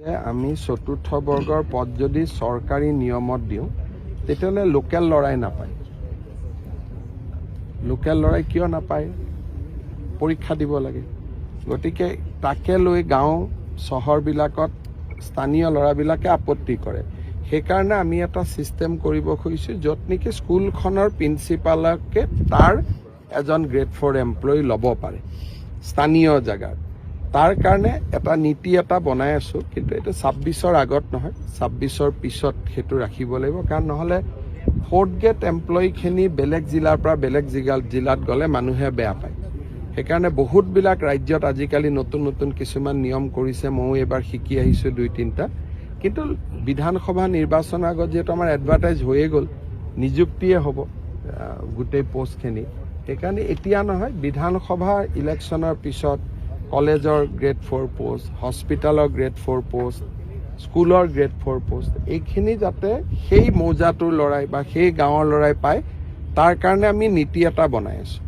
আমি চতুৰ্থ বৰ্গৰ পদ যদি চৰকাৰী নিয়মত দিওঁ তেতিয়াহ'লে লোকেল ল'ৰাই নাপায়। লোকেল ল'ৰাই কিয় নাপায়? পৰীক্ষা দিব লাগে। গতিকে তাকে লৈ গাঁও চহৰবিলাকত স্থানীয় ল'ৰাবিলাকে আপত্তি কৰে। সেইকাৰণে আমি এটা ছিষ্টেম কৰিব খুজিছোঁ য'ত নেকি স্কুলখনৰ প্ৰিন্সিপালকে তাৰ এজন গ্ৰেড 4 এমপ্লয়ী ল'ব পাৰে স্থানীয় জেগাত। তাৰ কাৰণে এটা নীতি এটা বনাই আছো, কিন্তু এইটো 26ৰ আগত নহয়, 26ৰ পিছত সেইটো ৰাখিব লাগিব। কাৰণ নহ'লে 4th গ্ৰেড এমপ্লয়ীখিনি বেলেগ জিলাৰ পৰা বেলেগ জিলাত গ'লে মানুহে বেয়া পায়। সেইকাৰণে বহুতবিলাক ৰাজ্যত আজিকালি নতুন নতুন কিছুমান নিয়ম কৰিছে। ময়ো এইবাৰ শিকি আহিছোঁ 2-3টা। কিন্তু বিধানসভা নিৰ্বাচনৰ আগত যিহেতু আমাৰ এডভাৰটাইজ হৈয়ে গ'ল, নিযুক্তিয়ে হ'ব গোটেই পোষ্টখিনি। সেইকাৰণে এতিয়া নহয়, বিধানসভা ইলেকশ্যনৰ পিছত কলেজৰ গ্ৰেড 4 পোষ্ট, হস্পিটেলৰ গ্ৰেড 4 পোষ্ট, স্কুলৰ গ্ৰেড 4 পোষ্ট, এইখিনি যাতে সেই মৌজাটোৰ ল'ৰাই বা সেই গাঁৱৰ ল'ৰাই পায়, তাৰ কাৰণে আমি নীতি এটা বনাই আছোঁ।